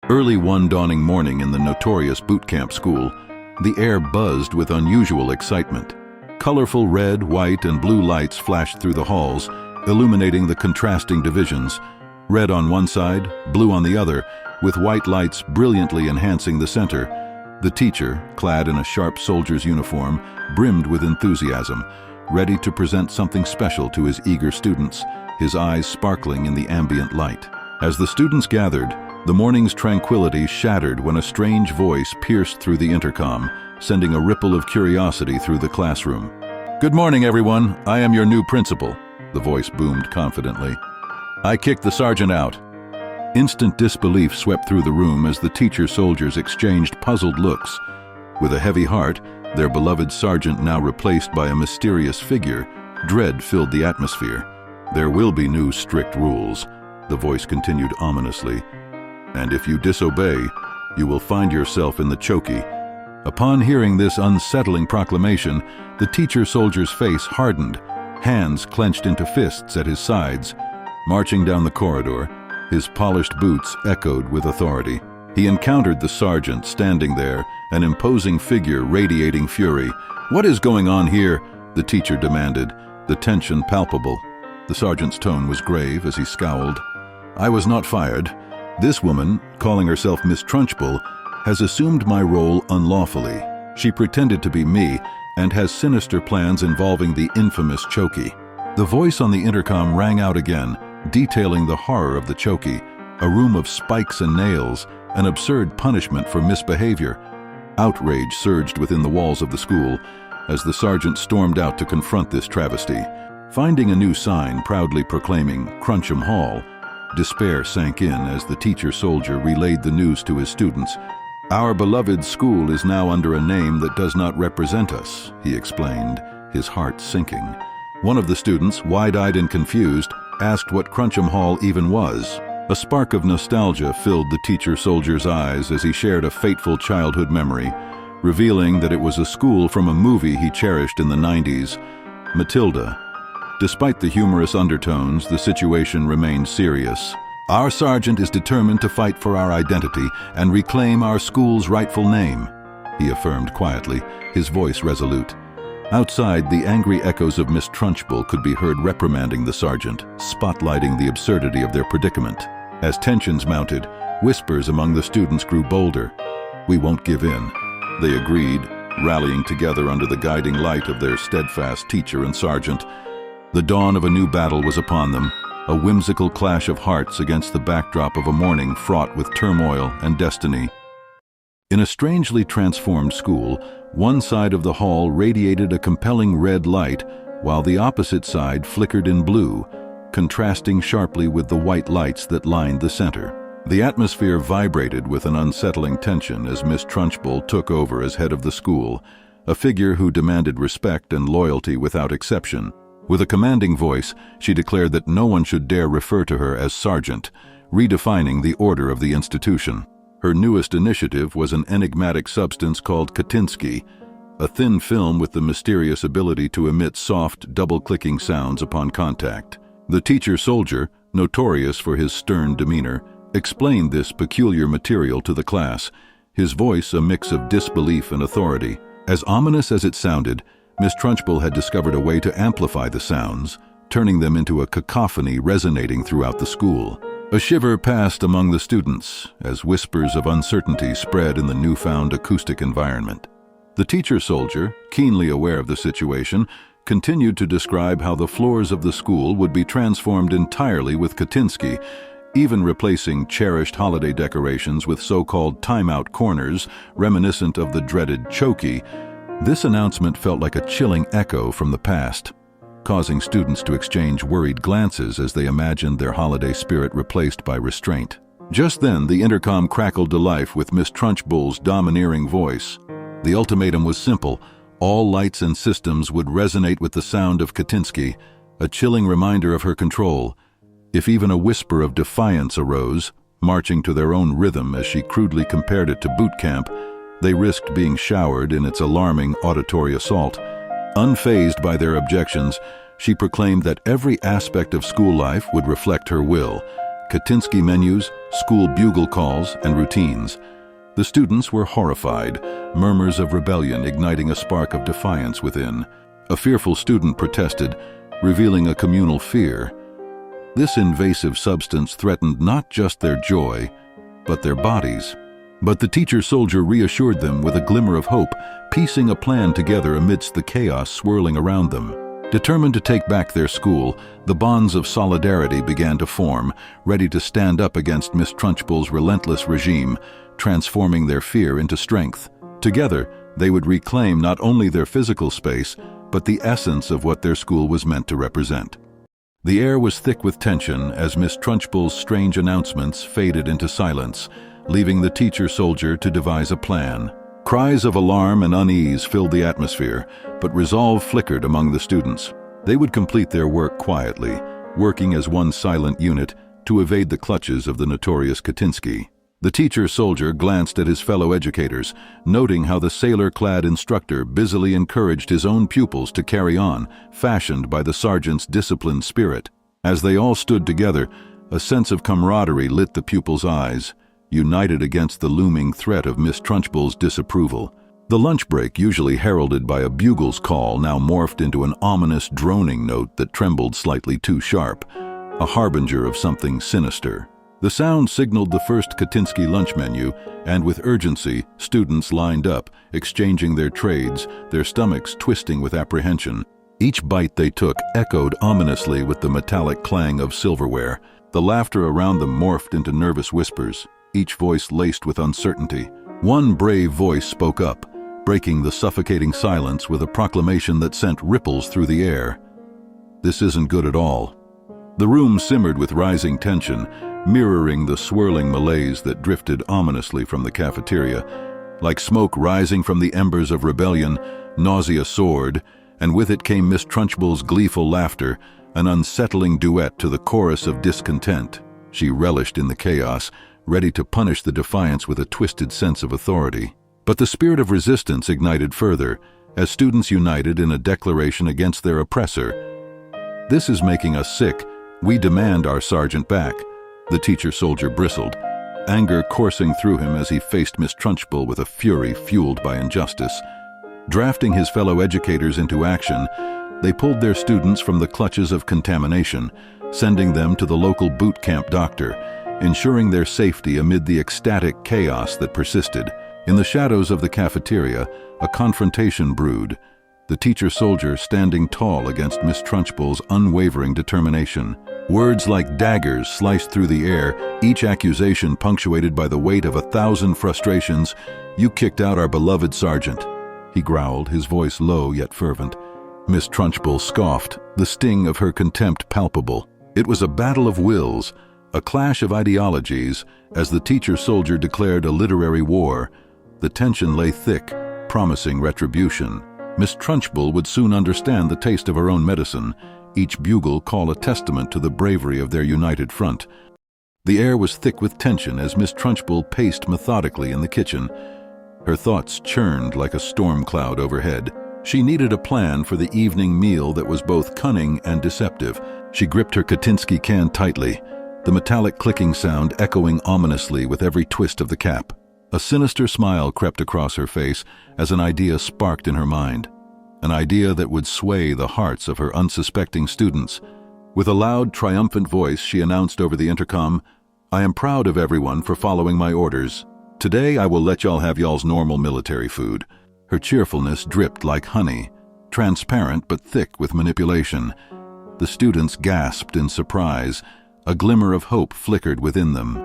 Early one dawning morning in the notorious boot camp school, the air buzzed with unusual excitement. Colorful red, white, and blue lights flashed through the halls, illuminating the contrasting divisions. Red on one side, blue on the other, with white lights brilliantly enhancing the center. The teacher, clad in a sharp soldier's uniform, brimmed with enthusiasm, ready to present something special to his eager students, his eyes sparkling in the ambient light. As the students gathered, the morning's tranquility shattered when a strange voice pierced through the intercom, sending a ripple of curiosity through the classroom. "Good morning, everyone. I am your new principal," the voice boomed confidently. "I kicked the sergeant out." Instant disbelief swept through the room as the teacher-soldiers exchanged puzzled looks. With a heavy heart, their beloved sergeant now replaced by a mysterious figure, dread filled the atmosphere. "There will be new strict rules," the voice continued ominously. "And if you disobey, you will find yourself in the chokey." Upon hearing this unsettling proclamation, the teacher-soldier's face hardened, hands clenched into fists at his sides. Marching down the corridor, his polished boots echoed with authority. He encountered the sergeant standing there, an imposing figure radiating fury. "What is going on here?" the teacher demanded, the tension palpable. The sergeant's tone was grave as he scowled. "I was not fired. This woman, calling herself Miss Trunchbull, has assumed my role unlawfully. She pretended to be me and has sinister plans involving the infamous chokey." The voice on the intercom rang out again, detailing the horror of the chokey, a room of spikes and nails, an absurd punishment for misbehavior. Outrage surged within the walls of the school as the sergeant stormed out to confront this travesty. Finding a new sign proudly proclaiming Cruncham Hall, despair sank in as the teacher-soldier relayed the news to his students. "Our beloved school is now under a name that does not represent us," he explained, his heart sinking. One of the students, wide-eyed and confused, asked what Cruncham Hall even was. A spark of nostalgia filled the teacher-soldier's eyes as he shared a fateful childhood memory, revealing that it was a school from a movie he cherished in the 90s, Matilda. Despite the humorous undertones, the situation remained serious. "Our sergeant is determined to fight for our identity and reclaim our school's rightful name," he affirmed quietly, his voice resolute. Outside, the angry echoes of Miss Trunchbull could be heard reprimanding the sergeant, spotlighting the absurdity of their predicament. As tensions mounted, whispers among the students grew bolder. "We won't give in," they agreed, rallying together under the guiding light of their steadfast teacher and sergeant. The dawn of a new battle was upon them, a whimsical clash of hearts against the backdrop of a morning fraught with turmoil and destiny. In a strangely transformed school, one side of the hall radiated a compelling red light, while the opposite side flickered in blue, contrasting sharply with the white lights that lined the center. The atmosphere vibrated with an unsettling tension as Miss Trunchbull took over as head of the school, a figure who demanded respect and loyalty without exception. With a commanding voice, she declared that no one should dare refer to her as sergeant, redefining the order of the institution. Her newest initiative was an enigmatic substance called Katinsky, a thin film with the mysterious ability to emit soft, double-clicking sounds upon contact. The teacher-soldier, notorious for his stern demeanor, explained this peculiar material to the class, his voice a mix of disbelief and authority. As ominous as it sounded, Miss Trunchbull had discovered a way to amplify the sounds, turning them into a cacophony resonating throughout the school. A shiver passed among the students as whispers of uncertainty spread in the newfound acoustic environment. The teacher-soldier, keenly aware of the situation, continued to describe how the floors of the school would be transformed entirely with Katinsky, even replacing cherished holiday decorations with so-called timeout corners reminiscent of the dreaded chokey. This announcement felt like a chilling echo from the past, causing students to exchange worried glances as they imagined their holiday spirit replaced by restraint. Just then, the intercom crackled to life with Miss Trunchbull's domineering voice. The ultimatum was simple: all lights and systems would resonate with the sound of Katinsky, a chilling reminder of her control. If even a whisper of defiance arose, marching to their own rhythm as she crudely compared it to boot camp, they risked being showered in its alarming auditory assault. Unfazed by their objections, she proclaimed that every aspect of school life would reflect her will, Katinsky menus, school bugle calls, and routines. The students were horrified, murmurs of rebellion igniting a spark of defiance within. A fearful student protested, revealing a communal fear. This invasive substance threatened not just their joy, but their bodies. But the teacher-soldier reassured them with a glimmer of hope, piecing a plan together amidst the chaos swirling around them. Determined to take back their school, the bonds of solidarity began to form, ready to stand up against Miss Trunchbull's relentless regime, transforming their fear into strength. Together, they would reclaim not only their physical space, but the essence of what their school was meant to represent. The air was thick with tension as Miss Trunchbull's strange announcements faded into silence, leaving the teacher-soldier to devise a plan. Cries of alarm and unease filled the atmosphere, but resolve flickered among the students. They would complete their work quietly, working as one silent unit to evade the clutches of the notorious Katinsky. The teacher-soldier glanced at his fellow educators, noting how the sailor-clad instructor busily encouraged his own pupils to carry on, fashioned by the sergeant's disciplined spirit. As they all stood together, a sense of camaraderie lit the pupils' eyes, united against the looming threat of Miss Trunchbull's disapproval. The lunch break, usually heralded by a bugle's call, now morphed into an ominous droning note that trembled slightly too sharp, a harbinger of something sinister. The sound signaled the first Katinsky lunch menu, and with urgency, students lined up, exchanging their trades, their stomachs twisting with apprehension. Each bite they took echoed ominously with the metallic clang of silverware. The laughter around them morphed into nervous whispers, each voice laced with uncertainty. One brave voice spoke up, breaking the suffocating silence with a proclamation that sent ripples through the air. "This isn't good at all." The room simmered with rising tension, mirroring the swirling malaise that drifted ominously from the cafeteria. Like smoke rising from the embers of rebellion, nausea soared, and with it came Miss Trunchbull's gleeful laughter, an unsettling duet to the chorus of discontent. She relished in the chaos, ready to punish the defiance with a twisted sense of authority. But the spirit of resistance ignited further, as students united in a declaration against their oppressor. "This is making us sick. We demand our sergeant back." The teacher-soldier bristled, anger coursing through him as he faced Miss Trunchbull with a fury fueled by injustice. Drafting his fellow educators into action, they pulled their students from the clutches of contamination, sending them to the local boot camp doctor, ensuring their safety amid the ecstatic chaos that persisted. In the shadows of the cafeteria, a confrontation brewed, the teacher-soldier standing tall against Miss Trunchbull's unwavering determination. Words like daggers sliced through the air, each accusation punctuated by the weight of 1,000 frustrations. "You kicked out our beloved sergeant," he growled, his voice low yet fervent. Miss Trunchbull scoffed, the sting of her contempt palpable. It was a battle of wills, a clash of ideologies, as the teacher-soldier declared a literary war. The tension lay thick, promising retribution. Miss Trunchbull would soon understand the taste of her own medicine, each bugle call a testament to the bravery of their united front. The air was thick with tension as Miss Trunchbull paced methodically in the kitchen. Her thoughts churned like a storm cloud overhead. She needed a plan for the evening meal that was both cunning and deceptive. She gripped her Katinsky can tightly, the metallic clicking sound echoing ominously with every twist of the cap. A sinister smile crept across her face as an idea sparked in her mind, an idea that would sway the hearts of her unsuspecting students. With a loud, triumphant voice, she announced over the intercom, "I am proud of everyone for following my orders. Today I will let y'all have y'all's normal military food." Her cheerfulness dripped like honey, transparent but thick with manipulation. The students gasped in surprise. A glimmer of hope flickered within them.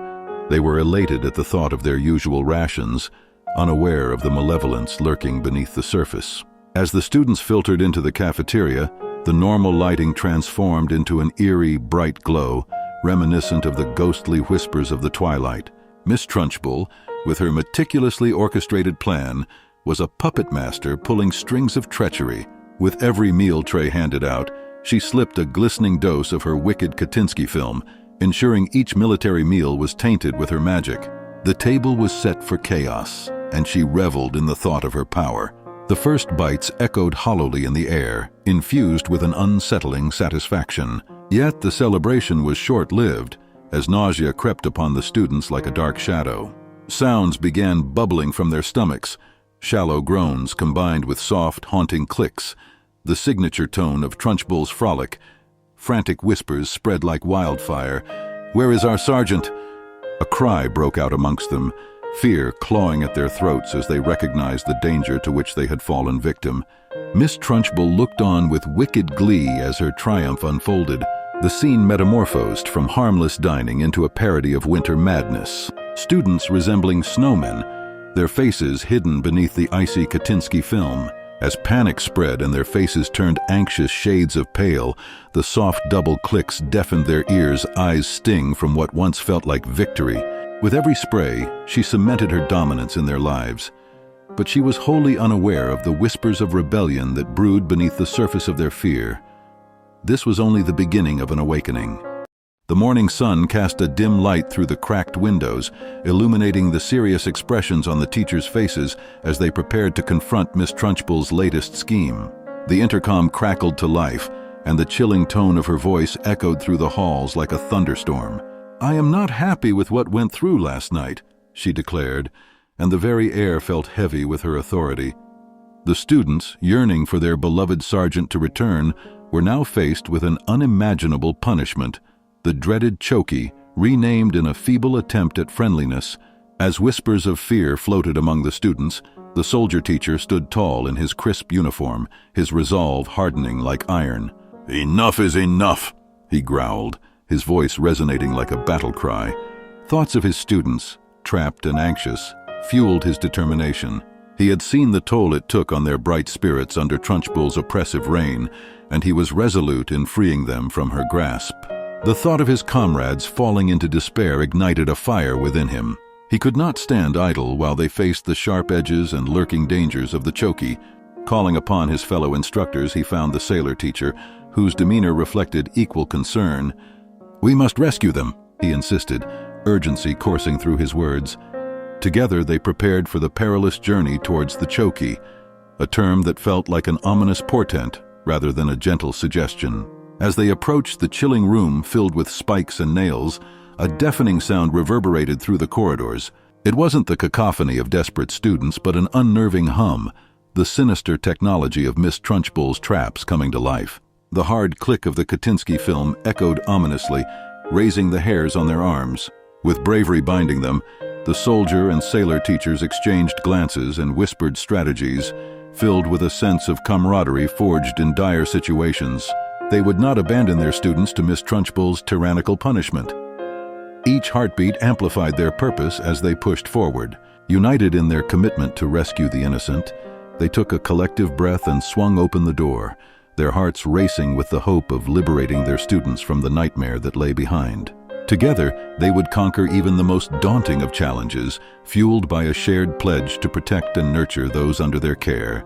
They were elated at the thought of their usual rations, unaware of the malevolence lurking beneath the surface. As the students filtered into the cafeteria, the normal lighting transformed into an eerie, bright glow, reminiscent of the ghostly whispers of the twilight. Miss Trunchbull, with her meticulously orchestrated plan, was a puppet master pulling strings of treachery. With every meal tray handed out, she slipped a glistening dose of her wicked Katinsky film, ensuring each military meal was tainted with her magic. The table was set for chaos, and she reveled in the thought of her power. The first bites echoed hollowly in the air, infused with an unsettling satisfaction. Yet the celebration was short-lived, as nausea crept upon the students like a dark shadow. Sounds began bubbling from their stomachs, shallow groans combined with soft, haunting clicks, the signature tone of Trunchbull's frolic. Frantic whispers spread like wildfire. "Where is our sergeant?" A cry broke out amongst them, fear clawing at their throats as they recognized the danger to which they had fallen victim. Miss Trunchbull looked on with wicked glee as her triumph unfolded. The scene metamorphosed from harmless dining into a parody of winter madness. Students resembling snowmen, their faces hidden beneath the icy Katinsky film. As panic spread and their faces turned anxious shades of pale, the soft double clicks deafened their ears, eyes sting from what once felt like victory. With every spray, she cemented her dominance in their lives. But she was wholly unaware of the whispers of rebellion that brewed beneath the surface of their fear. This was only the beginning of an awakening. The morning sun cast a dim light through the cracked windows, illuminating the serious expressions on the teachers' faces as they prepared to confront Miss Trunchbull's latest scheme. The intercom crackled to life, and the chilling tone of her voice echoed through the halls like a thunderstorm. "I am not happy with what went through last night," she declared, and the very air felt heavy with her authority. The students, yearning for their beloved sergeant to return, were now faced with an unimaginable punishment. The dreaded chokey, renamed in a feeble attempt at friendliness. As whispers of fear floated among the students, the soldier teacher stood tall in his crisp uniform, his resolve hardening like iron. "Enough is enough," he growled, his voice resonating like a battle cry. Thoughts of his students, trapped and anxious, fueled his determination. He had seen the toll it took on their bright spirits under Trunchbull's oppressive reign, and he was resolute in freeing them from her grasp. The thought of his comrades falling into despair ignited a fire within him. He could not stand idle while they faced the sharp edges and lurking dangers of the chokey. Calling upon his fellow instructors, he found the sailor teacher, whose demeanor reflected equal concern. "We must rescue them," he insisted, urgency coursing through his words. Together they prepared for the perilous journey towards the chokey, a term that felt like an ominous portent rather than a gentle suggestion. As they approached the chilling room filled with spikes and nails, a deafening sound reverberated through the corridors. It wasn't the cacophony of desperate students, but an unnerving hum, the sinister technology of Miss Trunchbull's traps coming to life. The hard click of the Katinsky film echoed ominously, raising the hairs on their arms. With bravery binding them, the soldier and sailor teachers exchanged glances and whispered strategies, filled with a sense of camaraderie forged in dire situations. They would not abandon their students to Miss Trunchbull's tyrannical punishment. Each heartbeat amplified their purpose as they pushed forward. United in their commitment to rescue the innocent, they took a collective breath and swung open the door, their hearts racing with the hope of liberating their students from the nightmare that lay behind. Together, they would conquer even the most daunting of challenges, fueled by a shared pledge to protect and nurture those under their care.